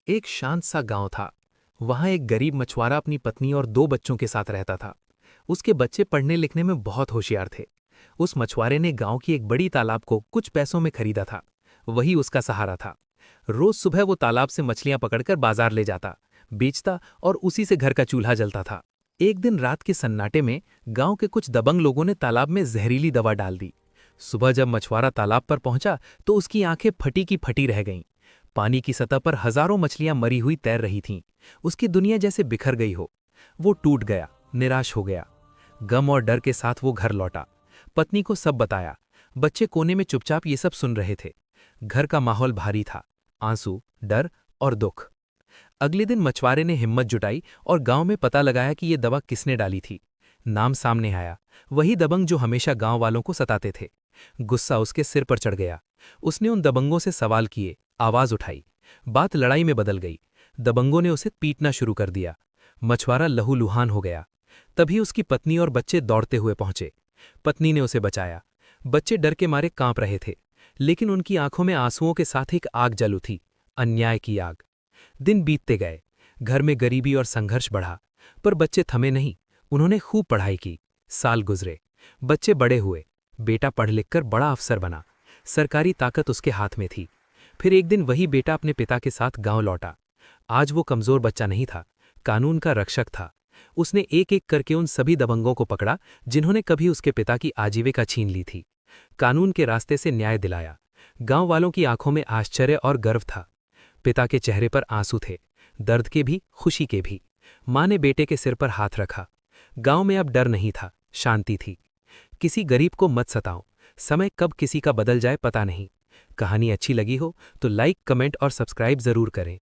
एक शांत सा गांव था। वहां एक गरीब मछुआरा अपनी पत्नी और 2 बच्चों के साथ रहता था। उसके बच्चे पढ़ने लिखने में बहुत होशियार थे। उस मछुआरे ने गांव की एक बड़ी तालाब को कुछ पैसों में खरीदा था। वही उसका सहारा था। रोज सुबह वो तालाब से मछलियां पकड़कर बाजार ले जाता, बेचता और उसी से घर का चूल्हा जलता था। एक दिन रात के सन्नाटे में गांव के कुछ दबंग लोगों ने तालाब में जहरीली दवा डाल दी। सुबह जब मछुआरा तालाब पर पहुंचा तो उसकी आंखें फटी की फटी रह गईं। पानी की सतह पर हजारों मछलियां मरी हुई तैर रही थीं। उसकी दुनिया जैसे बिखर गई हो। वो टूट गया, निराश हो गया। गम और डर के साथ वो घर लौटा। पत्नी को सब बताया। बच्चे कोने में चुपचाप ये सब सुन रहे थे। घर का माहौल भारी था, आंसू, डर और दुख। अगले दिन मछुआरे ने हिम्मत जुटाई और गांव में पता लगाया कि ये दवा किसने डाली थी। नाम सामने आया, वही दबंग जो हमेशा गांव वालों को सताते थे। गुस्सा उसके सिर पर चढ़ गया। उसने उन दबंगों से सवाल किए, आवाज उठाई। बात लड़ाई में बदल गई। दबंगों ने उसे पीटना शुरू कर दिया। मछुआरा लहूलुहान हो गया। तभी उसकी पत्नी और बच्चे दौड़ते हुए पहुंचे। पत्नी ने उसे बचाया। बच्चे डर के मारे कांप रहे थे, लेकिन उनकी आंखों में आंसुओं के साथ एक आग जल उठी, अन्याय की आग। दिन बीतते गए। घर में गरीबी और संघर्ष बढ़ा, पर बच्चे थमे नहीं। उन्होंने खूब पढ़ाई की। साल गुजरे, बच्चे बड़े हुए। बेटा पढ़ लिखकर बड़ा अफसर बना। सरकारी ताकत उसके हाथ में थी। फिर एक दिन वही बेटा अपने पिता के साथ गांव लौटा। आज वो कमजोर बच्चा नहीं था, कानून का रक्षक था। उसने एक एक करके उन सभी दबंगों को पकड़ा जिन्होंने कभी उसके पिता की आजीविका छीन ली थी। कानून के रास्ते से न्याय दिलाया। गांव वालों की आंखों में आश्चर्य और गर्व था। पिता के चेहरे पर आंसू थे, दर्द के भी, खुशी के भी। मां ने बेटे के सिर पर हाथ रखा। गांव में अब डर नहीं था, शांति थी। किसी गरीब को मत सताओ, समय कब किसी का बदल जाए पता नहीं। कहानी अच्छी लगी हो तो लाइक, कमेंट और सब्सक्राइब जरूर करें।